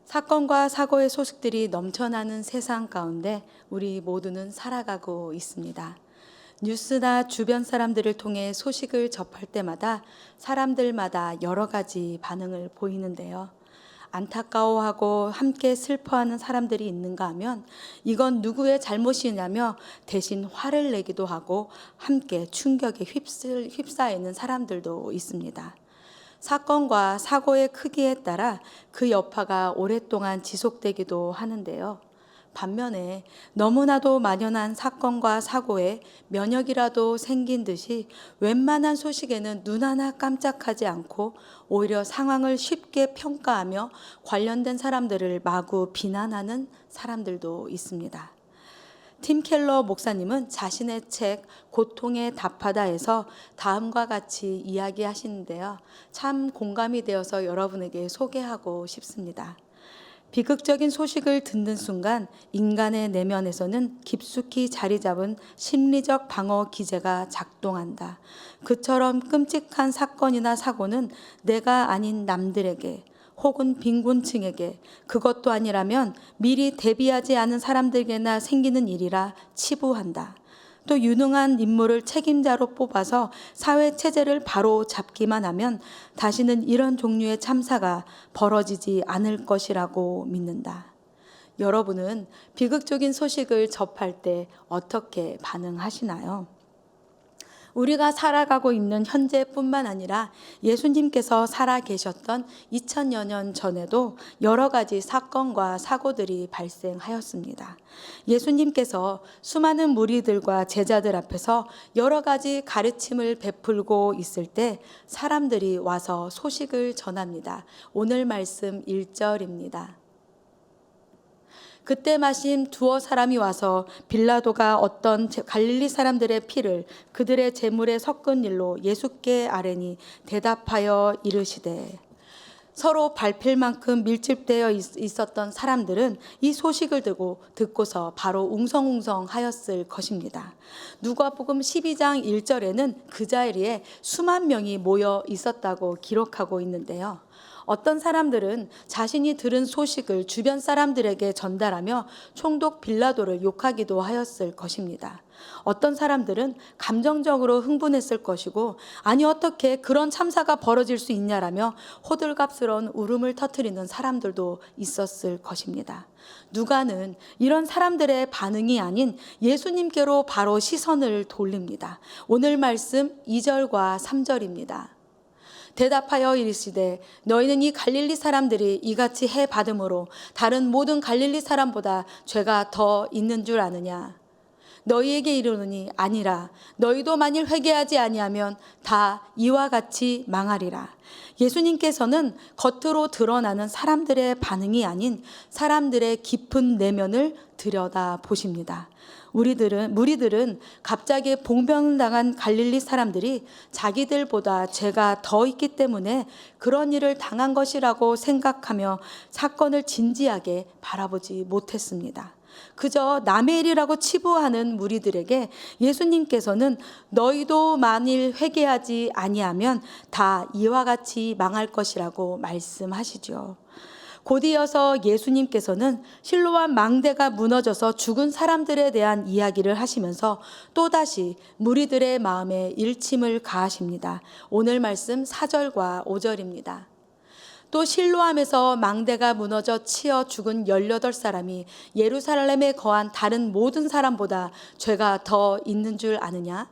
사건과 사고의 소식들이 넘쳐나는 세상 가운데 우리 모두는 살아가고 있습니다. 뉴스나 주변 사람들을 통해 소식을 접할 때마다 사람들마다 여러 가지 반응을 보이는데요. 안타까워하고 함께 슬퍼하는 사람들이 있는가 하면 이건 누구의 잘못이냐며 대신 화를 내기도 하고 함께 충격에 휩싸이는 사람들도 있습니다. 사건과 사고의 크기에 따라 그 여파가 오랫동안 지속되기도 하는데요. 반면에 너무나도 만연한 사건과 사고에 면역이라도 생긴 듯이 웬만한 소식에는 눈 하나 깜짝하지 않고 오히려 상황을 쉽게 평가하며 관련된 사람들을 마구 비난하는 사람들도 있습니다. 팀 켈러 목사님은 자신의 책 고통에 답하다에서 다음과 같이 이야기하시는데요. 참 공감이 되어서 여러분에게 소개하고 싶습니다. 비극적인 소식을 듣는 순간 인간의 내면에서는 깊숙이 자리 잡은 심리적 방어 기제가 작동한다. 그처럼 끔찍한 사건이나 사고는 내가 아닌 남들에게 혹은 빈곤층에게, 그것도 아니라면 미리 대비하지 않은 사람들에게나 생기는 일이라 치부한다. 또 유능한 인물을 책임자로 뽑아서 사회 체제를 바로 잡기만 하면 다시는 이런 종류의 참사가 벌어지지 않을 것이라고 믿는다. 여러분은 비극적인 소식을 접할 때 어떻게 반응하시나요? 우리가 살아가고 있는 현재뿐만 아니라 예수님께서 살아 계셨던 2000여 년 전에도 여러 가지 사건과 사고들이 발생하였습니다. 예수님께서 수많은 무리들과 제자들 앞에서 여러 가지 가르침을 베풀고 있을 때 사람들이 와서 소식을 전합니다. 오늘 말씀 1절입니다. 그때 마침 두어 사람이 와서 빌라도가 어떤 갈릴리 사람들의 피를 그들의 제물에 섞은 일로 예수께 아뢰니 대답하여 이르시되. 서로 밟힐 만큼 밀집되어 있었던 사람들은 이 소식을 듣고서 바로 웅성웅성하였을 것입니다. 누가복음 12장 1절에는 그 자리에 수만 명이 모여 있었다고 기록하고 있는데요. 어떤 사람들은 자신이 들은 소식을 주변 사람들에게 전달하며 총독 빌라도를 욕하기도 하였을 것입니다. 어떤 사람들은 감정적으로 흥분했을 것이고, 아니 어떻게 그런 참사가 벌어질 수 있냐라며 호들갑스러운 울음을 터뜨리는 사람들도 있었을 것입니다. 누가는 이런 사람들의 반응이 아닌 예수님께로 바로 시선을 돌립니다. 오늘 말씀 2절과 3절입니다. 대답하여 이르시되 너희는 이 갈릴리 사람들이 이같이 해 받음으로 다른 모든 갈릴리 사람보다 죄가 더 있는 줄 아느냐? 너희에게 이르노니 아니라. 너희도 만일 회개하지 아니하면 다 이와 같이 망하리라. 예수님께서는 겉으로 드러나는 사람들의 반응이 아닌 사람들의 깊은 내면을 들여다 보십니다. 무리들은 갑자기 봉변당한 갈릴리 사람들이 자기들보다 죄가 더 있기 때문에 그런 일을 당한 것이라고 생각하며 사건을 진지하게 바라보지 못했습니다. 그저 남의 일이라고 치부하는 무리들에게 예수님께서는 너희도 만일 회개하지 아니하면 다 이와 같이 망할 것이라고 말씀하시죠. 곧이어서 예수님께서는 실로암 망대가 무너져서 죽은 사람들에 대한 이야기를 하시면서 또다시 무리들의 마음에 일침을 가하십니다. 오늘 말씀 4절과 5절입니다. 또 실로암에서 망대가 무너져 치어 죽은 18사람이 예루살렘에 거한 다른 모든 사람보다 죄가 더 있는 줄 아느냐?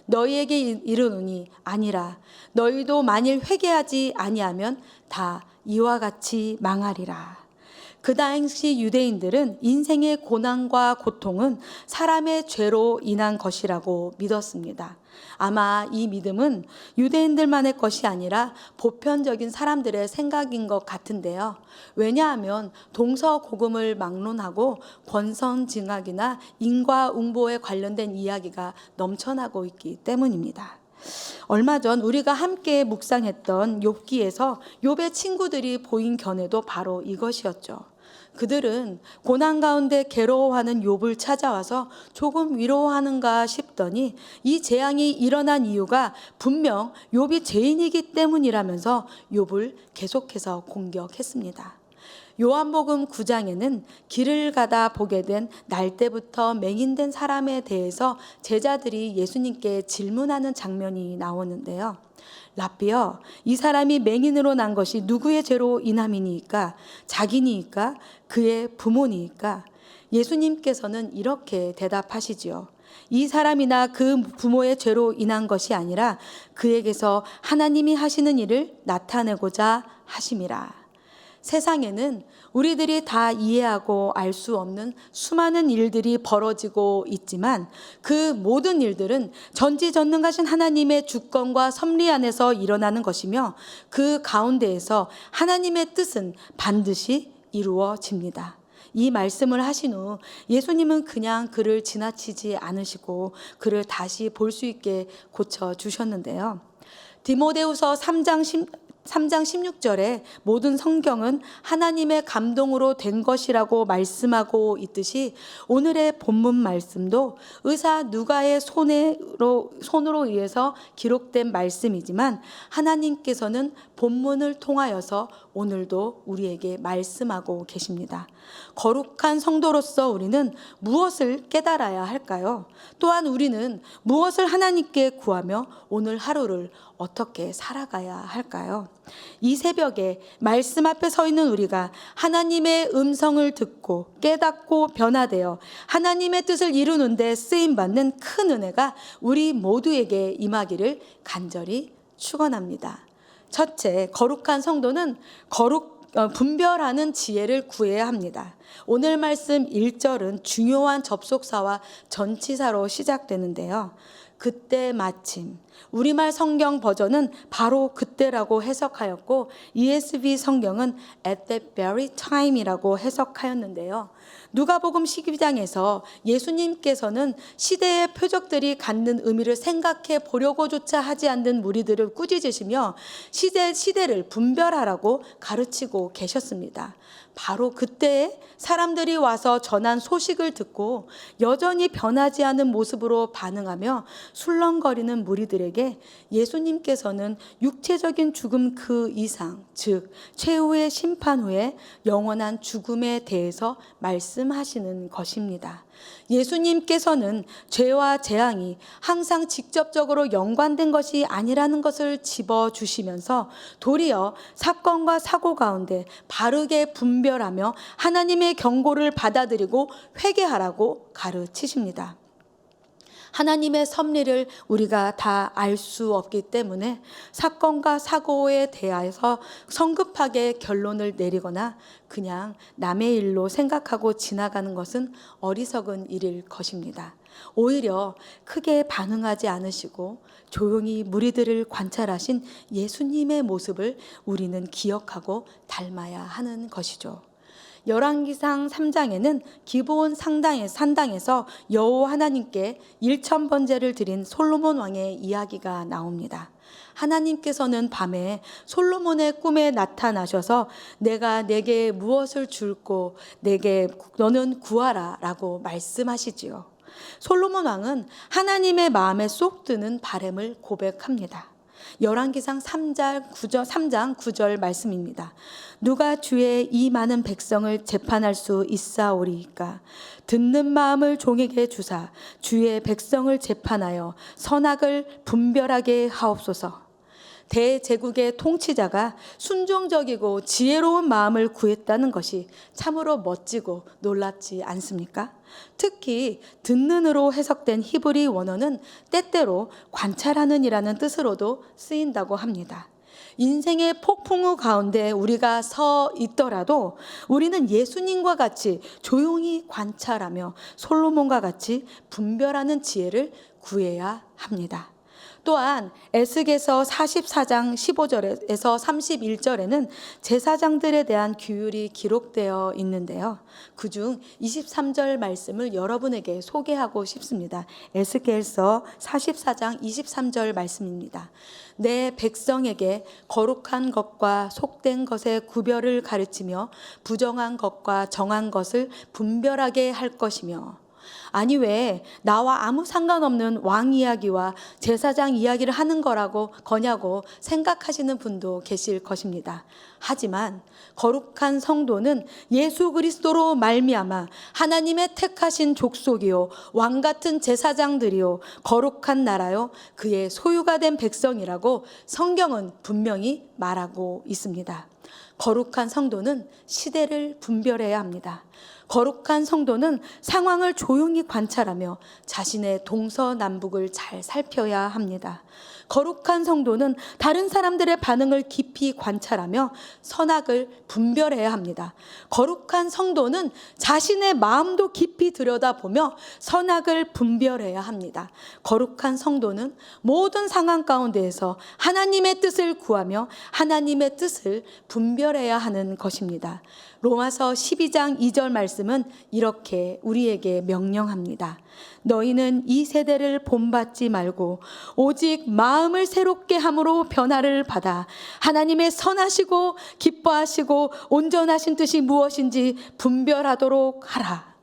너희에게 이르노니 아니라. 너희도 만일 회개하지 아니하면 다 이와 같이 망하리라. 그 당시 유대인들은 인생의 고난과 고통은 사람의 죄로 인한 것이라고 믿었습니다. 아마 이 믿음은 유대인들만의 것이 아니라 보편적인 사람들의 생각인 것 같은데요. 왜냐하면 동서고금을 막론하고 권선징악이나 인과응보에 관련된 이야기가 넘쳐나고 있기 때문입니다. 얼마 전 우리가 함께 묵상했던 욥기에서 욥의 친구들이 보인 견해도 바로 이것이었죠. 그들은 고난 가운데 괴로워하는 욥을 찾아와서 조금 위로하는가 싶더니 이 재앙이 일어난 이유가 분명 욥이 죄인이기 때문이라면서 욥을 계속해서 공격했습니다. 요한복음 9장에는 길을 가다 보게 된 날때부터 맹인된 사람에 대해서 제자들이 예수님께 질문하는 장면이 나오는데요. 라삐여, 이 사람이 맹인으로 난 것이 누구의 죄로 인함이니까? 자기니까? 그의 부모니까? 예수님께서는 이렇게 대답하시지요. 이 사람이나 그 부모의 죄로 인한 것이 아니라 그에게서 하나님이 하시는 일을 나타내고자 하심이라. 세상에는 우리들이 다 이해하고 알 수 없는 수많은 일들이 벌어지고 있지만 그 모든 일들은 전지전능하신 하나님의 주권과 섭리 안에서 일어나는 것이며 그 가운데에서 하나님의 뜻은 반드시 이루어집니다. 이 말씀을 하신 후 예수님은 그냥 그를 지나치지 않으시고 그를 다시 볼 수 있게 고쳐주셨는데요. 디모데후서 3장 16절에 모든 성경은 하나님의 감동으로 된 것이라고 말씀하고 있듯이 오늘의 본문 말씀도 의사 누가의 손으로 의해서 기록된 말씀이지만 하나님께서는 본문을 통하여서 오늘도 우리에게 말씀하고 계십니다. 거룩한 성도로서 우리는 무엇을 깨달아야 할까요? 또한 우리는 무엇을 하나님께 구하며 오늘 하루를 어떻게 살아가야 할까요? 이 새벽에 말씀 앞에 서 있는 우리가 하나님의 음성을 듣고 깨닫고 변화되어 하나님의 뜻을 이루는 데 쓰임받는 큰 은혜가 우리 모두에게 임하기를 간절히 축원합니다. 첫째, 거룩한 성도는 분별하는 지혜를 구해야 합니다. 오늘 말씀 1절은 중요한 접속사와 전치사로 시작되는데요. 그때 마침, 우리말 성경 버전은 바로 그때라고 해석하였고 ESV 성경은 at that very time이라고 해석하였는데요. 누가복음 12장에서 예수님께서는 시대의 표적들이 갖는 의미를 생각해 보려고조차 하지 않는 무리들을 꾸짖으시며 시대를 분별하라고 가르치고 계셨습니다. 바로 그때에 사람들이 와서 전한 소식을 듣고 여전히 변하지 않은 모습으로 반응하며 술렁거리는 무리들에게 예수님께서는 육체적인 죽음 그 이상, 즉 최후의 심판 후에 영원한 죽음에 대해서 말씀하시는 것입니다. 예수님께서는 죄와 재앙이 항상 직접적으로 연관된 것이 아니라는 것을 짚어주시면서 도리어 사건과 사고 가운데 바르게 분별하며 하나님의 경고를 받아들이고 회개하라고 가르치십니다. 하나님의 섭리를 우리가 다 알 수 없기 때문에 사건과 사고에 대해서 성급하게 결론을 내리거나 그냥 남의 일로 생각하고 지나가는 것은 어리석은 일일 것입니다. 오히려 크게 반응하지 않으시고 조용히 무리들을 관찰하신 예수님의 모습을 우리는 기억하고 닮아야 하는 것이죠. 열왕기상 3장에는 기브온 산당에서 여호와 하나님께 1000번제를 드린 솔로몬 왕의 이야기가 나옵니다. 하나님께서는 밤에 솔로몬의 꿈에 나타나셔서 내가 내게 무엇을 줄고 내게 너는 구하라 라고 말씀하시지요. 솔로몬 왕은 하나님의 마음에 쏙 드는 바람을 고백합니다. 열왕기상 3장 9절 말씀입니다. 누가 주의 이 많은 백성을 재판할 수 있사오리이까? 듣는 마음을 종에게 주사 주의 백성을 재판하여 선악을 분별하게 하옵소서. 대제국의 통치자가 순종적이고 지혜로운 마음을 구했다는 것이 참으로 멋지고 놀랍지 않습니까? 특히 듣는으로 해석된 히브리 원어는 때때로 관찰하는 이라는 뜻으로도 쓰인다고 합니다. 인생의 폭풍우 가운데 우리가 서 있더라도 우리는 예수님과 같이 조용히 관찰하며 솔로몬과 같이 분별하는 지혜를 구해야 합니다. 또한 에스겔서 44장 15절에서 31절에는 제사장들에 대한 규율이 기록되어 있는데요. 그중 23절 말씀을 여러분에게 소개하고 싶습니다. 에스겔서 44장 23절 말씀입니다. 내 백성에게 거룩한 것과 속된 것의 구별을 가르치며 부정한 것과 정한 것을 분별하게 할 것이며 아니 왜 나와 아무 상관없는 왕 이야기와 제사장 이야기를 하는 거냐고 생각하시는 분도 계실 것입니다. 하지만 거룩한 성도는 예수 그리스도로 말미암아 하나님의 택하신 족속이요 왕 같은 제사장들이요 거룩한 나라요 그의 소유가 된 백성이라고 성경은 분명히 말하고 있습니다. 거룩한 성도는 시대를 분별해야 합니다. 거룩한 성도는 상황을 조용히 관찰하며 자신의 동서남북을 잘 살펴야 합니다. 거룩한 성도는 다른 사람들의 반응을 깊이 관찰하며 선악을 분별해야 합니다. 거룩한 성도는 자신의 마음도 깊이 들여다보며 선악을 분별해야 합니다. 거룩한 성도는 모든 상황 가운데에서 하나님의 뜻을 구하며 하나님의 뜻을 분별해야 하는 것입니다. 로마서 12장 2절 말씀은 이렇게 우리에게 명령합니다. 너희는 이 세대를 본받지 말고 오직 마음을 새롭게 함으로 변화를 받아 하나님의 선하시고 기뻐하시고 온전하신 뜻이 무엇인지 분별하도록 하라.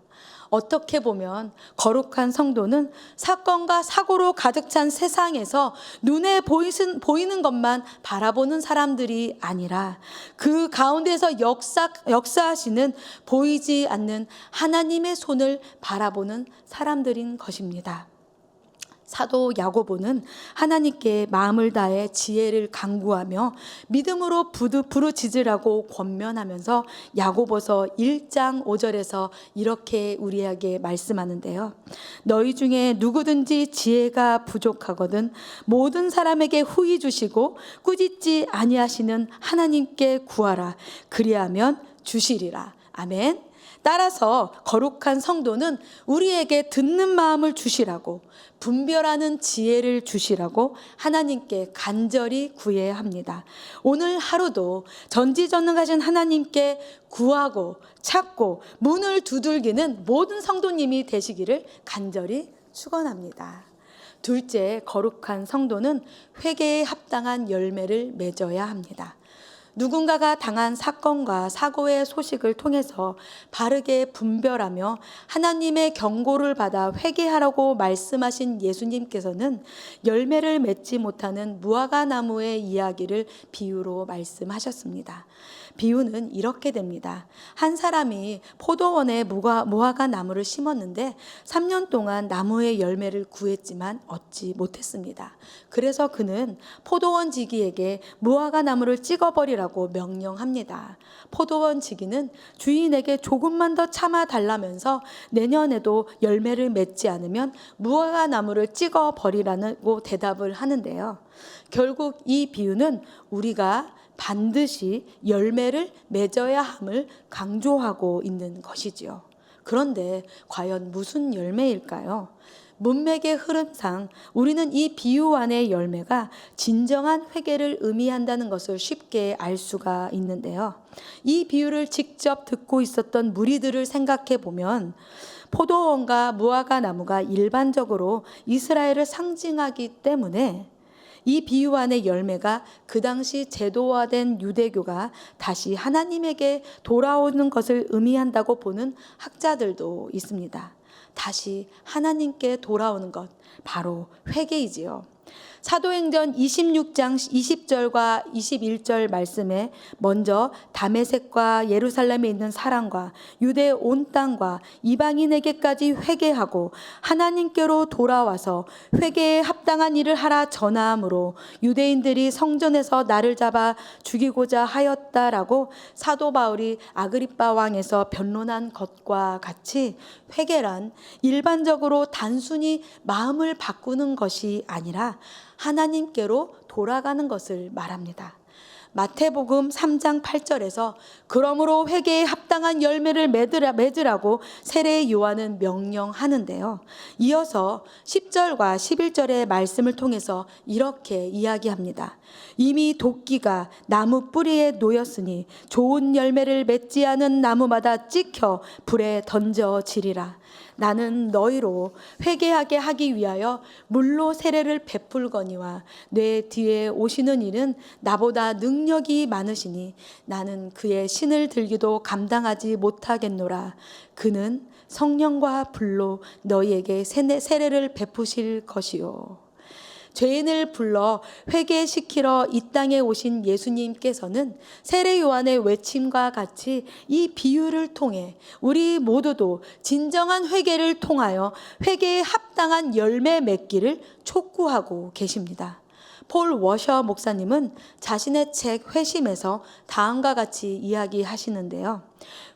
어떻게 보면 거룩한 성도는 사건과 사고로 가득 찬 세상에서 눈에 보이는 것만 바라보는 사람들이 아니라 그 가운데서 역사하시는 보이지 않는 하나님의 손을 바라보는 사람들인 것입니다. 사도 야고보는 하나님께 마음을 다해 지혜를 간구하며 믿음으로 부르짖으라고 권면하면서 야고보서 1장 5절에서 이렇게 우리에게 말씀하는데요. 너희 중에 누구든지 지혜가 부족하거든 모든 사람에게 후히 주시고 꾸짖지 아니하시는 하나님께 구하라. 그리하면 주시리라. 아멘. 따라서 거룩한 성도는 우리에게 듣는 마음을 주시라고 분별하는 지혜를 주시라고 하나님께 간절히 구해야 합니다. 오늘 하루도 전지전능하신 하나님께 구하고 찾고 문을 두들기는 모든 성도님이 되시기를 간절히 축원합니다. 둘째, 거룩한 성도는 회개에 합당한 열매를 맺어야 합니다. 누군가가 당한 사건과 사고의 소식을 통해서 바르게 분별하며 하나님의 경고를 받아 회개하라고 말씀하신 예수님께서는 열매를 맺지 못하는 무화과 나무의 이야기를 비유로 말씀하셨습니다. 비유는 이렇게 됩니다. 한 사람이 포도원에 무화과 나무를 심었는데 3년 동안 나무의 열매를 구했지만 얻지 못했습니다. 그래서 그는 포도원 지기에게 무화과 나무를 찍어버리라고 명령합니다. 포도원 지기는 주인에게 조금만 더 참아달라면서 내년에도 열매를 맺지 않으면 무화과 나무를 찍어버리라고 대답을 하는데요. 결국 이 비유는 우리가 반드시 열매를 맺어야 함을 강조하고 있는 것이지요. 그런데 과연 무슨 열매일까요? 문맥의 흐름상 우리는 이 비유 안의 열매가 진정한 회개를 의미한다는 것을 쉽게 알 수가 있는데요. 이 비유를 직접 듣고 있었던 무리들을 생각해 보면 포도원과 무화과 나무가 일반적으로 이스라엘을 상징하기 때문에 이 비유 안의 열매가 그 당시 제도화된 유대교가 다시 하나님에게 돌아오는 것을 의미한다고 보는 학자들도 있습니다. 다시 하나님께 돌아오는 것, 바로 회개이지요. 사도행전 26장 20절과 21절 말씀에 먼저 다메섹과 예루살렘에 있는 사람과 유대 온 땅과 이방인에게까지 회개하고 하나님께로 돌아와서 회개에 합당한 일을 하라 전하므로 유대인들이 성전에서 나를 잡아 죽이고자 하였다라고 사도 바울이 아그리빠 왕에서 변론한 것과 같이 회개란 일반적으로 단순히 마음을 바꾸는 것이 아니라 하나님께로 돌아가는 것을 말합니다. 마태복음 3장 8절에서 그러므로 회개에 합당한 열매를 맺으라고 세례 요한은 명령하는데요. 이어서 10절과 11절의 말씀을 통해서 이렇게 이야기합니다. 이미 도끼가 나무 뿌리에 놓였으니 좋은 열매를 맺지 않은 나무마다 찍혀 불에 던져지리라. 나는 너희로 회개하게 하기 위하여 물로 세례를 베풀거니와 내 뒤에 오시는 이는 나보다 능력이 많으시니 나는 그의 신을 들기도 감당하지 못하겠노라. 그는 성령과 불로 너희에게 세례를 베푸실 것이요. 죄인을 불러 회개시키러 이 땅에 오신 예수님께서는 세례 요한의 외침과 같이 이 비유를 통해 우리 모두도 진정한 회개를 통하여 회개에 합당한 열매 맺기를 촉구하고 계십니다. 폴 워셔 목사님은 자신의 책 회심에서 다음과 같이 이야기하시는데요.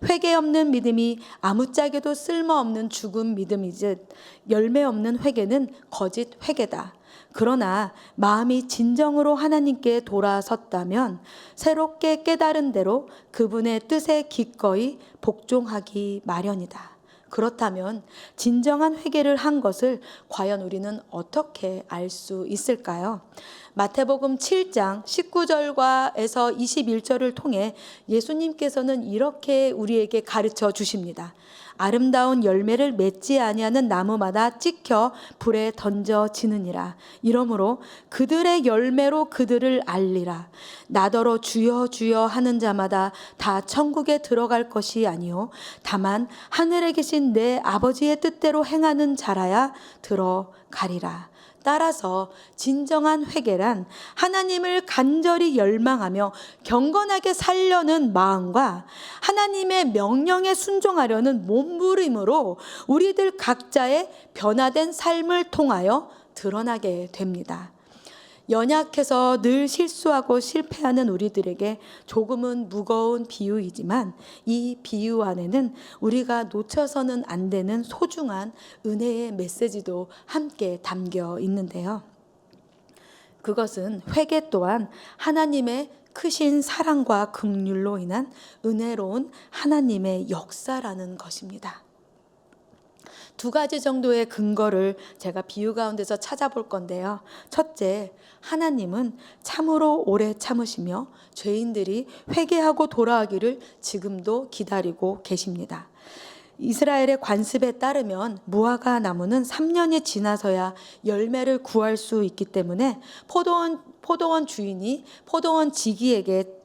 회개 없는 믿음이 아무짝에도 쓸모없는 죽은 믿음이듯 열매 없는 회개는 거짓 회개다. 그러나 마음이 진정으로 하나님께 돌아섰다면 새롭게 깨달은 대로 그분의 뜻에 기꺼이 복종하기 마련이다. 그렇다면 진정한 회개를 한 것을 과연 우리는 어떻게 알 수 있을까요? 마태복음 7장 19절에서 21절을 통해 예수님께서는 이렇게 우리에게 가르쳐 주십니다. 아름다운 열매를 맺지 아니하는 나무마다 찍혀 불에 던져지느니라. 이러므로 그들의 열매로 그들을 알리라. 나더러 주여 주여 하는 자마다 다 천국에 들어갈 것이 아니요 다만 하늘에 계신 내 아버지의 뜻대로 행하는 자라야 들어가리라. 따라서 진정한 회개란 하나님을 간절히 열망하며 경건하게 살려는 마음과 하나님의 명령에 순종하려는 몸부림으로 우리들 각자의 변화된 삶을 통하여 드러나게 됩니다. 연약해서 늘 실수하고 실패하는 우리들에게 조금은 무거운 비유이지만 이 비유 안에는 우리가 놓쳐서는 안 되는 소중한 은혜의 메시지도 함께 담겨 있는데요. 그것은 회개 또한 하나님의 크신 사랑과 긍휼로 인한 은혜로운 하나님의 역사라는 것입니다. 두 가지 정도의 근거를 제가 비유 가운데서 찾아볼 건데요. 첫째, 하나님은 참으로 오래 참으시며 죄인들이 회개하고 돌아오기를 지금도 기다리고 계십니다. 이스라엘의 관습에 따르면 무화과 나무는 3년이 지나서야 열매를 구할 수 있기 때문에 포도원 주인이 포도원 지기에게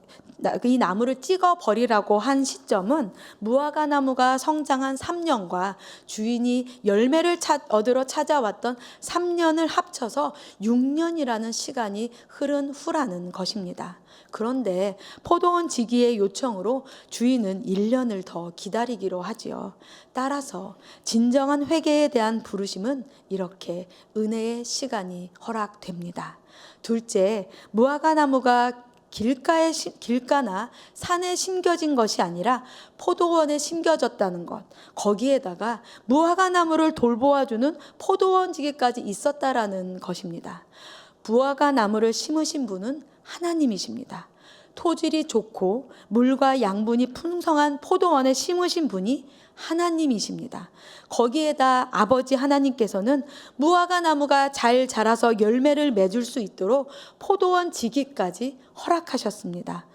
이 나무를 찍어 버리라고 한 시점은 무화과 나무가 성장한 3년과 주인이 열매를 얻으러 찾아왔던 3년을 합쳐서 6년이라는 시간이 흐른 후라는 것입니다. 그런데 포도원 지기의 요청으로 주인은 1년을 더 기다리기로 하지요. 따라서 진정한 회개에 대한 부르심은 이렇게 은혜의 시간이 허락됩니다. 둘째, 무화과 나무가 길가나 산에 심겨진 것이 아니라 포도원에 심겨졌다는 것, 거기에다가 무화과 나무를 돌보아주는 포도원지기까지 있었다라는 것입니다. 무화과 나무를 심으신 분은 하나님이십니다. 토질이 좋고 물과 양분이 풍성한 포도원에 심으신 분이 하나님이십니다. 거기에다 아버지 하나님께서는 무화과 나무가 잘 자라서 열매를 맺을 수 있도록 포도원 지기까지 허락하셨습니다.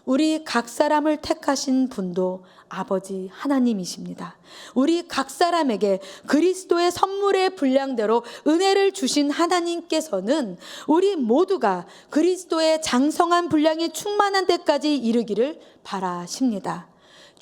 우리 각 사람을 택하신 분도 아버지 하나님이십니다. 우리 각 사람에게 그리스도의 선물의 분량대로 은혜를 주신 하나님께서는 우리 모두가 그리스도의 장성한 분량이 충만한 데까지 이르기를 바라십니다.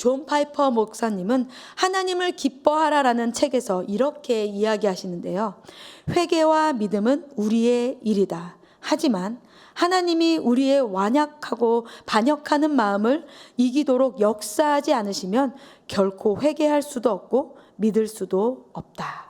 존 파이퍼 목사님은 하나님을 기뻐하라라는 책에서 이렇게 이야기하시는데요. 회개와 믿음은 우리의 일이다. 하지만 하나님이 우리의 완약하고 반역하는 마음을 이기도록 역사하지 않으시면 결코 회개할 수도 없고 믿을 수도 없다.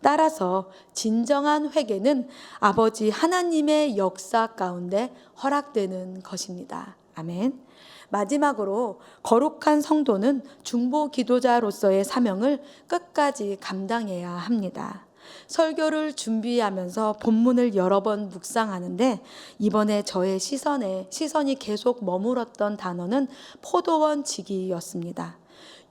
따라서 진정한 회개는 아버지 하나님의 역사 가운데 허락되는 것입니다. 아멘. 마지막으로 거룩한 성도는 중보 기도자로서의 사명을 끝까지 감당해야 합니다. 설교를 준비하면서 본문을 여러 번 묵상하는데 이번에 저의 시선이 계속 머물렀던 단어는 포도원 지기였습니다.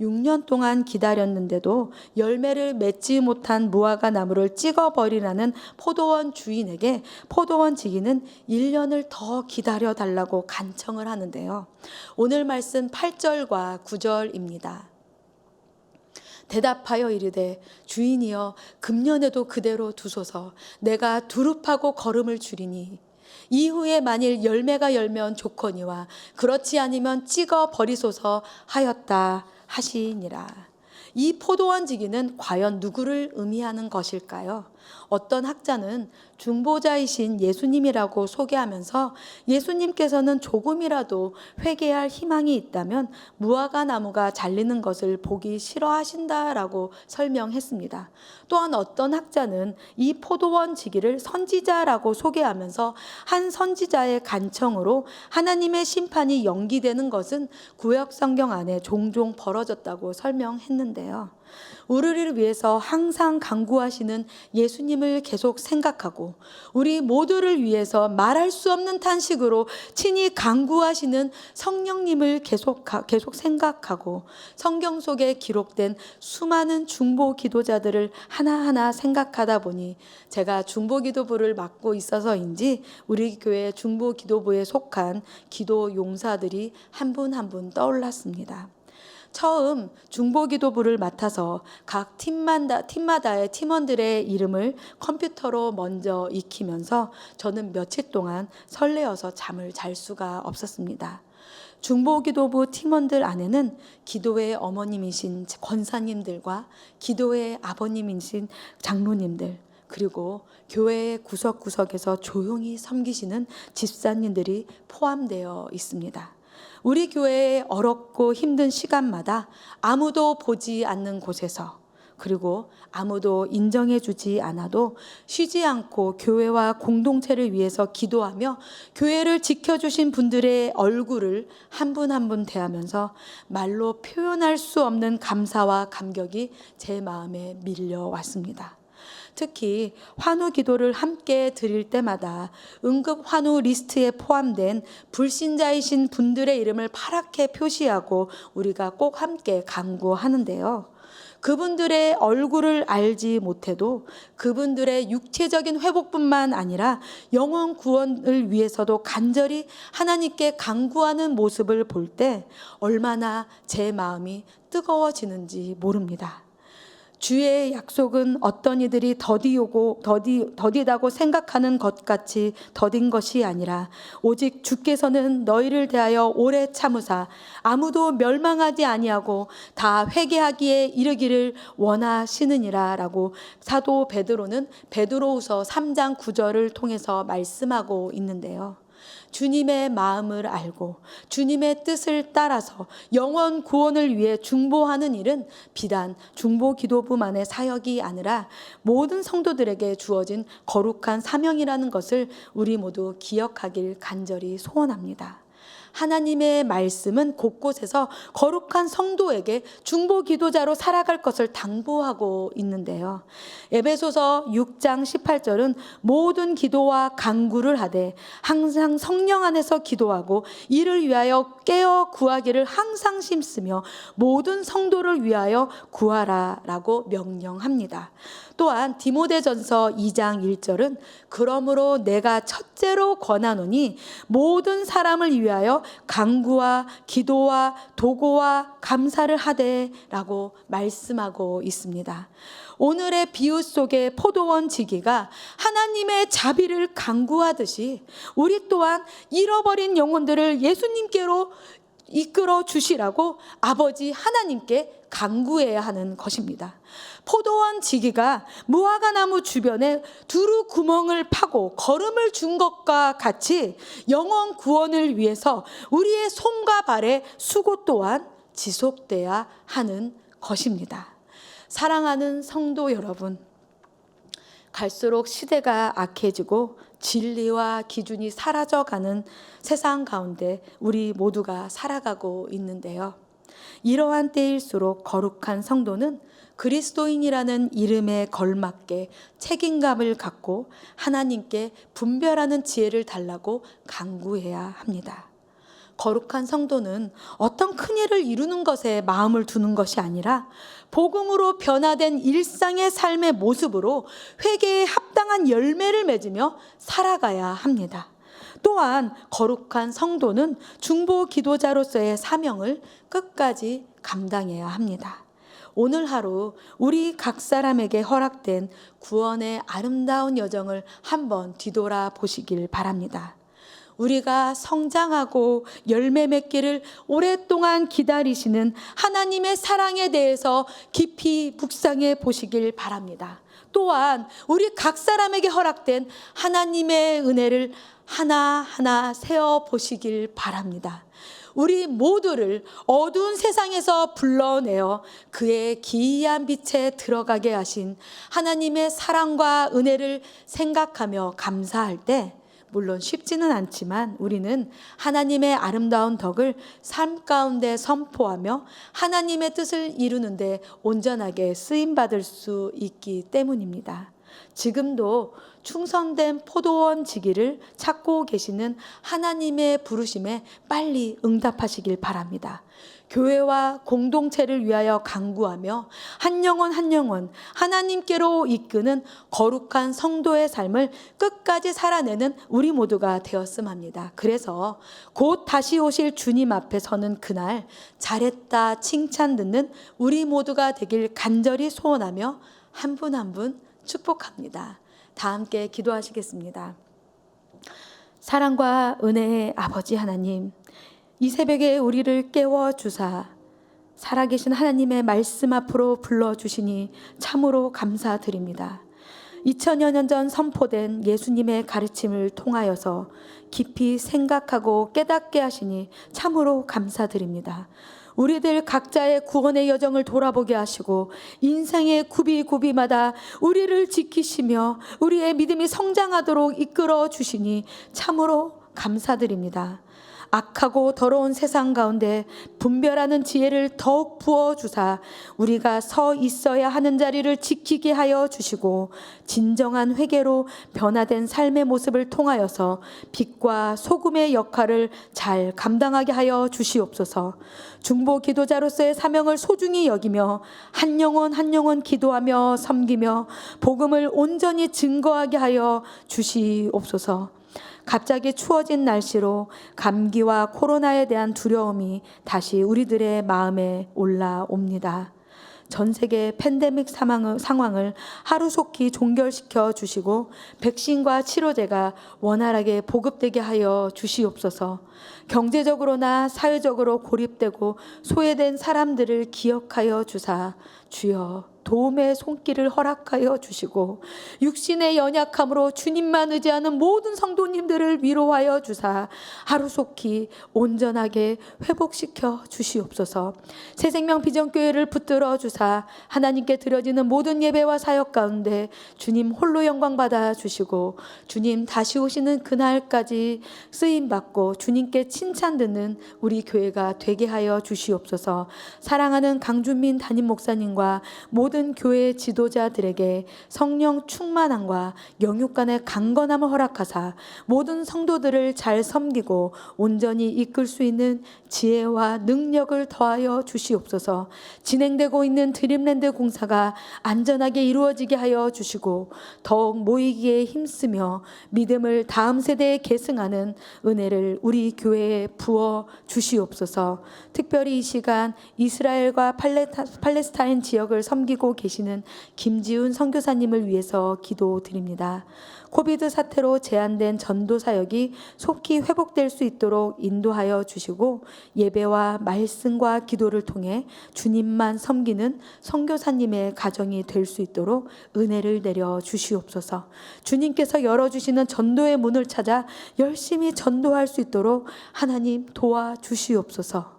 6년 동안 기다렸는데도 열매를 맺지 못한 무화과 나무를 찍어버리라는 포도원 주인에게 포도원 지기는 1년을 더 기다려달라고 간청을 하는데요. 오늘 말씀 8절과 9절입니다. 대답하여 이르되 주인이여 금년에도 그대로 두소서. 내가 두릅하고 걸음을 줄이니 이후에 만일 열매가 열면 좋거니와 그렇지 않으면 찍어 버리소서 하였다 하시니라. 이 포도원지기는 과연 누구를 의미하는 것일까요? 어떤 학자는 중보자이신 예수님이라고 소개하면서 예수님께서는 조금이라도 회개할 희망이 있다면 무화과 나무가 잘리는 것을 보기 싫어하신다라고 설명했습니다. 또한 어떤 학자는 이 포도원지기를 선지자라고 소개하면서 한 선지자의 간청으로 하나님의 심판이 연기되는 것은 구약 성경 안에 종종 벌어졌다고 설명했는데요. 우리를 위해서 항상 간구하시는 예수님을 계속 생각하고 우리 모두를 위해서 말할 수 없는 탄식으로 친히 간구하시는 성령님을 계속 생각하고 성경 속에 기록된 수많은 중보 기도자들을 하나하나 생각하다 보니 제가 중보 기도부를 맡고 있어서인지 우리 교회 중보 기도부에 속한 기도 용사들이 한 분 한 분 떠올랐습니다. 처음 중보기도부를 맡아서 각 팀마다의 팀원들의 이름을 컴퓨터로 먼저 익히면서 저는 며칠 동안 설레어서 잠을 잘 수가 없었습니다. 중보기도부 팀원들 안에는 기도의 어머님이신 권사님들과 기도의 아버님이신 장로님들, 그리고 교회의 구석구석에서 조용히 섬기시는 집사님들이 포함되어 있습니다. 우리 교회의 어렵고 힘든 시간마다 아무도 보지 않는 곳에서, 그리고 아무도 인정해 주지 않아도 쉬지 않고 교회와 공동체를 위해서 기도하며 교회를 지켜주신 분들의 얼굴을 한 분 한 분 대하면서 말로 표현할 수 없는 감사와 감격이 제 마음에 밀려왔습니다. 특히 환우 기도를 함께 드릴 때마다 응급 환우 리스트에 포함된 불신자이신 분들의 이름을 파랗게 표시하고 우리가 꼭 함께 간구하는데요. 그분들의 얼굴을 알지 못해도 그분들의 육체적인 회복뿐만 아니라 영혼 구원을 위해서도 간절히 하나님께 간구하는 모습을 볼 때 얼마나 제 마음이 뜨거워지는지 모릅니다. 주의 약속은 어떤 이들이 더디다고 생각하는 것 같이 더딘 것이 아니라 오직 주께서는 너희를 대하여 오래 참으사 아무도 멸망하지 아니하고 다 회개하기에 이르기를 원하시느니라 라고 사도 베드로는 베드로후서 3장 9절을 통해서 말씀하고 있는데요. 주님의 마음을 알고 주님의 뜻을 따라서 영원 구원을 위해 중보하는 일은 비단 중보기도부만의 사역이 아니라 모든 성도들에게 주어진 거룩한 사명이라는 것을 우리 모두 기억하길 간절히 소원합니다. 하나님의 말씀은 곳곳에서 거룩한 성도에게 중보 기도자로 살아갈 것을 당부하고 있는데요. 에베소서 6장 18절은 모든 기도와 간구를 하되 항상 성령 안에서 기도하고 이를 위하여 깨어 구하기를 항상 힘쓰며 모든 성도를 위하여 구하라라고 명령합니다. 또한 디모데전서 2장 1절은 그러므로 내가 첫째로 권하노니 모든 사람을 위하여 간구와 기도와 도고와 감사를 하되라고 말씀하고 있습니다. 오늘의 비유 속의 포도원 지기가 하나님의 자비를 간구하듯이 우리 또한 잃어버린 영혼들을 예수님께로 이끌어 주시라고 아버지 하나님께 간구해야 하는 것입니다. 포도원 지기가 무화과 나무 주변에 두루 구멍을 파고 거름을 준 것과 같이 영혼 구원을 위해서 우리의 손과 발의 수고 또한 지속돼야 하는 것입니다. 사랑하는 성도 여러분, 갈수록 시대가 악해지고 진리와 기준이 사라져가는 세상 가운데 우리 모두가 살아가고 있는데요. 이러한 때일수록 거룩한 성도는 그리스도인이라는 이름에 걸맞게 책임감을 갖고 하나님께 분별하는 지혜를 달라고 간구해야 합니다. 거룩한 성도는 어떤 큰 일을 이루는 것에 마음을 두는 것이 아니라 복음으로 변화된 일상의 삶의 모습으로 회개에 합당한 열매를 맺으며 살아가야 합니다. 또한 거룩한 성도는 중보 기도자로서의 사명을 끝까지 감당해야 합니다. 오늘 하루 우리 각 사람에게 허락된 구원의 아름다운 여정을 한번 뒤돌아 보시길 바랍니다. 우리가 성장하고 열매 맺기를 오랫동안 기다리시는 하나님의 사랑에 대해서 깊이 묵상해 보시길 바랍니다. 또한 우리 각 사람에게 허락된 하나님의 은혜를 하나하나 세어 보시길 바랍니다. 우리 모두를 어두운 세상에서 불러내어 그의 기이한 빛에 들어가게 하신 하나님의 사랑과 은혜를 생각하며 감사할 때, 물론 쉽지는 않지만 우리는 하나님의 아름다운 덕을 삶 가운데 선포하며 하나님의 뜻을 이루는데 온전하게 쓰임받을 수 있기 때문입니다. 지금도 충성된 포도원 지기를 찾고 계시는 하나님의 부르심에 빨리 응답하시길 바랍니다. 교회와 공동체를 위하여 간구하며 한 영혼 한 영혼 하나님께로 이끄는 거룩한 성도의 삶을 끝까지 살아내는 우리 모두가 되었음 합니다. 그래서 곧 다시 오실 주님 앞에 서는 그날 잘했다 칭찬 듣는 우리 모두가 되길 간절히 소원하며 한 분 한 분 축복합니다. 다 함께 기도하시겠습니다. 사랑과 은혜의 아버지 하나님, 이 새벽에 우리를 깨워주사 살아계신 하나님의 말씀 앞으로 불러주시니 참으로 감사드립니다. 2000여 년 전 선포된 예수님의 가르침을 통하여서 깊이 생각하고 깨닫게 하시니 참으로 감사드립니다. 우리들 각자의 구원의 여정을 돌아보게 하시고 인생의 구비구비마다 우리를 지키시며 우리의 믿음이 성장하도록 이끌어 주시니 참으로 감사드립니다. 악하고 더러운 세상 가운데 분별하는 지혜를 더욱 부어주사 우리가 서 있어야 하는 자리를 지키게 하여 주시고 진정한 회개로 변화된 삶의 모습을 통하여서 빛과 소금의 역할을 잘 감당하게 하여 주시옵소서. 중보 기도자로서의 사명을 소중히 여기며 한 영혼 한 영혼 기도하며 섬기며 복음을 온전히 증거하게 하여 주시옵소서. 갑자기 추워진 날씨로 감기와 코로나에 대한 두려움이 다시 우리들의 마음에 올라옵니다. 전 세계 팬데믹 상황을 하루속히 종결시켜 주시고 백신과 치료제가 원활하게 보급되게 하여 주시옵소서. 경제적으로나 사회적으로 고립되고 소외된 사람들을 기억하여 주사 주여 도움의 손길을 허락하여 주시고 육신의 연약함으로 주님만 의지하는 모든 성도님들을 위로하여 주사 하루속히 온전하게 회복시켜 주시옵소서. 새생명 비전교회를 붙들어 주사 하나님께 드려지는 모든 예배와 사역 가운데 주님 홀로 영광 받아 주시고 주님 다시 오시는 그날까지 쓰임받고 주님께 칭찬 듣는 우리 교회가 되게 하여 주시옵소서. 사랑하는 강준민 담임 목사님과 모든 교회 지도자들에게 성령 충만함과 영육 간의 강건함을 허락하사 모든 성도들을 잘 섬기고 온전히 이끌 수 있는 지혜와 능력을 더하여 주시옵소서. 진행되고 있는 드림랜드 공사가 안전하게 이루어지게 하여 주시고 더욱 모이기에 힘쓰며 믿음을 다음 세대에 계승하는 은혜를 우리 교회에 부어 주시옵소서. 특별히 이 시간 이스라엘과 팔레스타인 지역을 섬기고 계시는 김지훈 선교사님을 위해서 기도드립니다. 코비드 사태로 제한된 전도 사역이 속히 회복될 수 있도록 인도하여 주시고 예배와 말씀과 기도를 통해 주님만 섬기는 선교사님의 가정이 될 수 있도록 은혜를 내려 주시옵소서. 주님께서 열어주시는 전도의 문을 찾아 열심히 전도할 수 있도록 하나님 도와주시옵소서.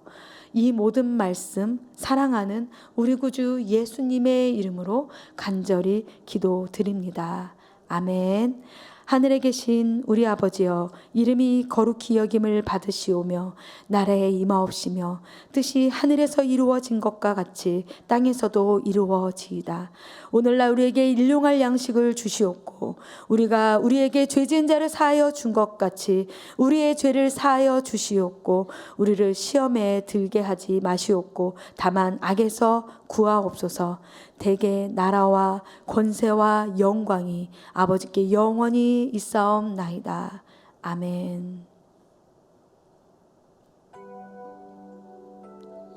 이 모든 말씀 사랑하는 우리 구주 예수님의 이름으로 간절히 기도드립니다. 아멘. 하늘에 계신 우리 아버지여, 이름이 거룩히 여김을 받으시오며 나라에 임하옵시며 뜻이 하늘에서 이루어진 것과 같이 땅에서도 이루어지이다. 오늘날 우리에게 일용할 양식을 주시옵고 우리가 우리에게 죄 지은 자를 사하여 준 것 같이 우리의 죄를 사하여 주시옵고 우리를 시험에 들게 하지 마시옵고 다만 악에서 구하옵소서. 대개 나라와 권세와 영광이 아버지께 영원히 있사옵나이다. 아멘.